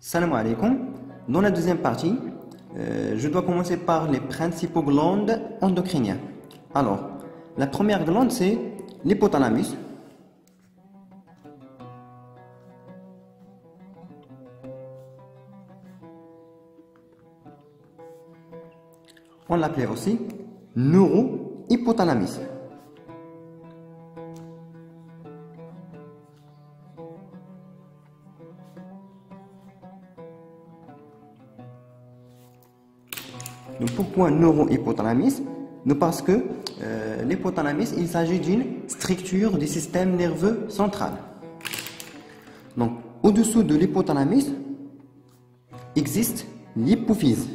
Salam alaikum. Dans la deuxième partie, je dois commencer par les principaux glandes endocriniennes. Alors, la première glande, c'est l'hypothalamus. On l'appelait aussi neurohypothalamus. Donc pourquoi neurohypothalamus? Parce que l'hypothalamus, il s'agit d'une structure du système nerveux central. Donc au-dessous de l'hypothalamus existe l'hypophyse.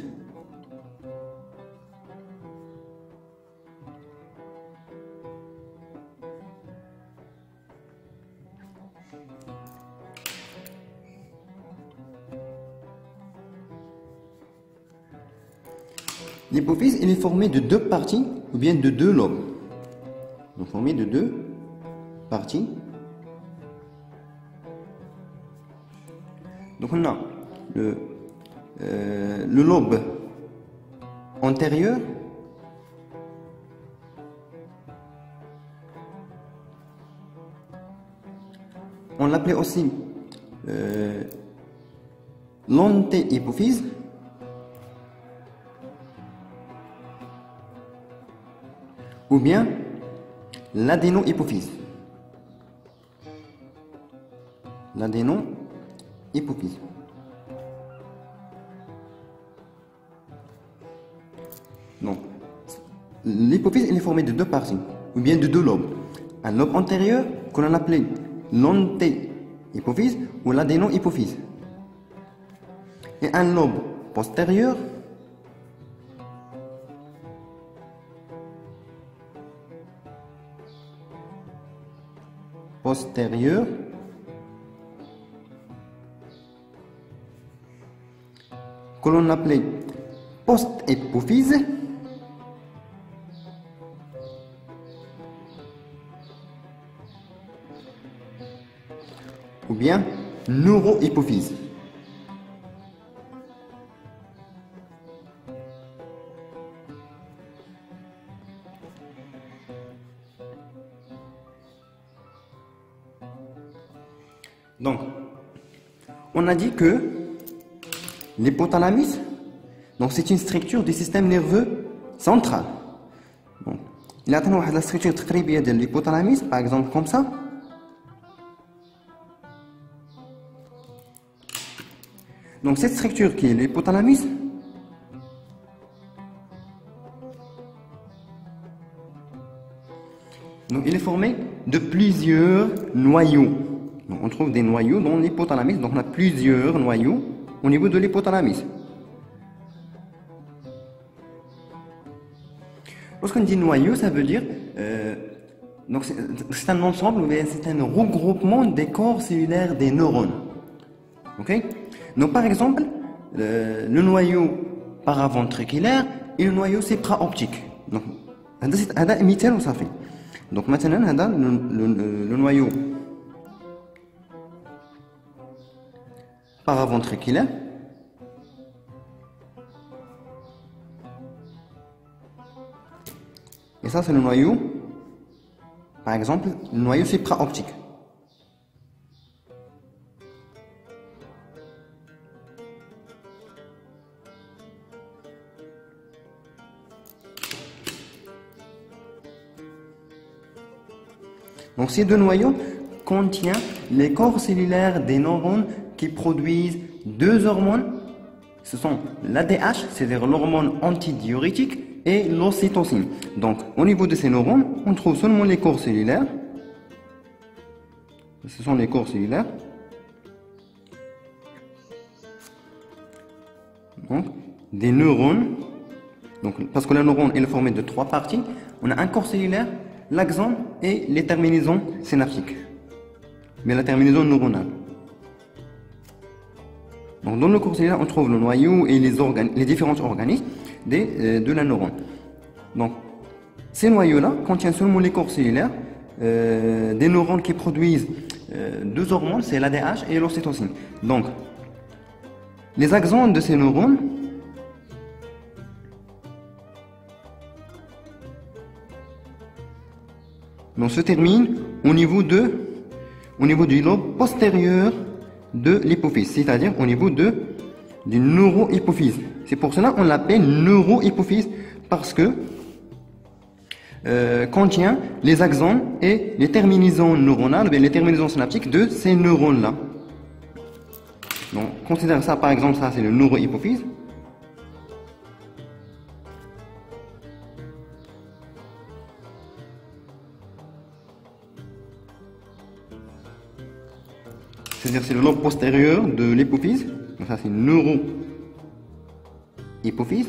L'hypophyse, il est formé de deux parties ou bien de deux lobes. Donc formé de deux parties. Donc on a le lobe antérieur, on l'appelait aussi l'antéhypophyse. Ou bien l'adénohypophyse. L'adénohypophyse. Donc, l'hypophyse est formée de deux parties, ou bien de deux lobes. Un lobe antérieur qu'on appelait l'antéhypophyse ou l'adénohypophyse. Et un lobe postérieur que l'on appelait posthypophyse ou bien neurohypophyse. Donc, on a dit que l'hypothalamus, c'est une structure du système nerveux central. Donc, il a la structure très bien de l'hypothalamus, par exemple comme ça. Donc, cette structure qui est l'hypothalamus, donc, il est formé de plusieurs noyaux. Donc, on trouve des noyaux dans l'hypothalamus, donc on a plusieurs noyaux au niveau de l'hypothalamus. Lorsqu'on dit noyau, ça veut dire c'est un ensemble, c'est un regroupement des corps cellulaires des neurones. Ok? Donc par exemple, le noyau paraventriculaire et le noyau supraoptique. Donc, c'est un مثال وصافي. Donc maintenant, هذا le noyau paraventriculaire. Et ça, c'est le noyau, par exemple, le noyau supraoptique. Donc, ces deux noyaux contiennent les corps cellulaires des neurones qui produisent deux hormones. Ce sont l'ADH, c'est-à-dire l'hormone antidiurétique, et l'ocytocine. Donc, au niveau de ces neurones, on trouve seulement les corps cellulaires. Ce sont les corps cellulaires. Donc, des neurones. Donc, parce que le neurone est formé de trois parties. On a un corps cellulaire, l'axone et les terminaisons synaptiques. Mais la terminaison neuronale. Donc, dans le corps cellulaire, on trouve le noyau et les différents organismes de la neurone. Donc, ces noyaux-là contiennent seulement les corps cellulaires, des neurones qui produisent deux hormones, c'est l'ADH et l'ocytocine. Donc, Les axones de ces neurones se terminent au niveau du lobe postérieur de l'hypophyse, c'est-à-dire au niveau du neurohypophyse. C'est pour cela qu'on l'appelle neurohypophyse, parce que contient les axones et les terminaisons neuronales, les terminaisons synaptiques de ces neurones-là. Donc, considère ça, par exemple, ça c'est le neurohypophyse. C'est-à-dire c'est le lobe postérieur de l'hypophyse. Donc ça c'est neurohypophyse.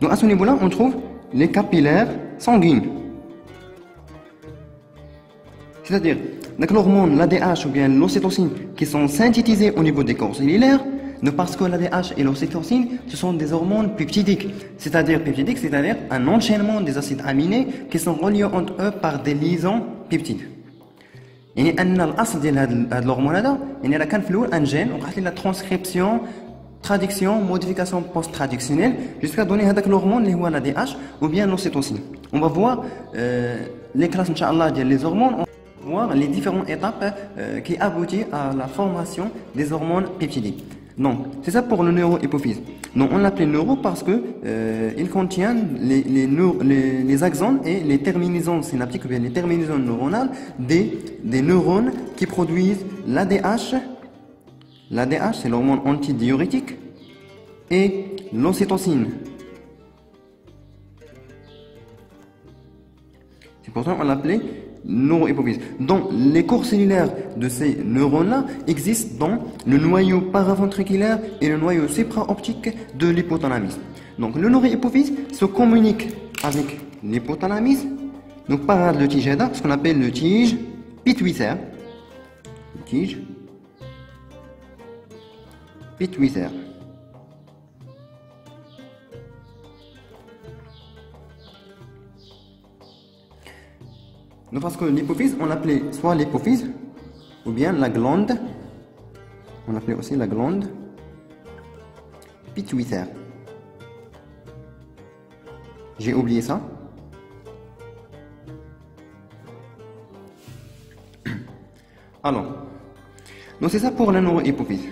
Donc à ce niveau-là, on trouve les capillaires sanguines. C'est-à-dire, l'hormone, l'ADH ou bien l'ocytocine qui sont synthétisées au niveau des corps cellulaires, parce que l'ADH et l'ocytocine, ce sont des hormones peptidiques. C'est-à-dire un enchaînement des acides aminés qui sont reliés entre eux par des liaisons peptides. يعني أن الأصل ديال هذه الهرمون هذا يعني راه كان في الأول أن جين وقعت لنا ترانسكريبسيون traduction, modification post-traductionnelle, jusqu'à donner l'hormone qui est l'ADH ou bien l'ocytocine. On va voir les classes, Inch'Allah, des hormones, on va voir les différentes étapes qui aboutissent à la formation des hormones peptidiques. Donc, c'est ça pour le neurohypophyse. Donc, on l'appelle neuro parce que il contient les axones et les terminaisons synaptiques, ou bien les terminaisons neuronales des neurones qui produisent l'ADH. L'ADH, c'est l'hormone antidiurétique, et l'ocytocine. C'est pour ça qu'on l'appelait neurohypophyse. Donc, les corps cellulaires de ces neurones-là existent dans le noyau paraventriculaire et le noyau supraoptique de l'hypothalamus. Donc, le neurohypophyse se communique avec l'hypothalamus, donc par le tige, ce qu'on appelle le tige pituitaire. Le tige pituitaire. Donc parce que l'hypophyse, on l'appelait soit l'hypophyse ou bien la glande, on l'appelait aussi la glande pituitaire. J'ai oublié ça. Alors, donc c'est ça pour la neurohypophyse.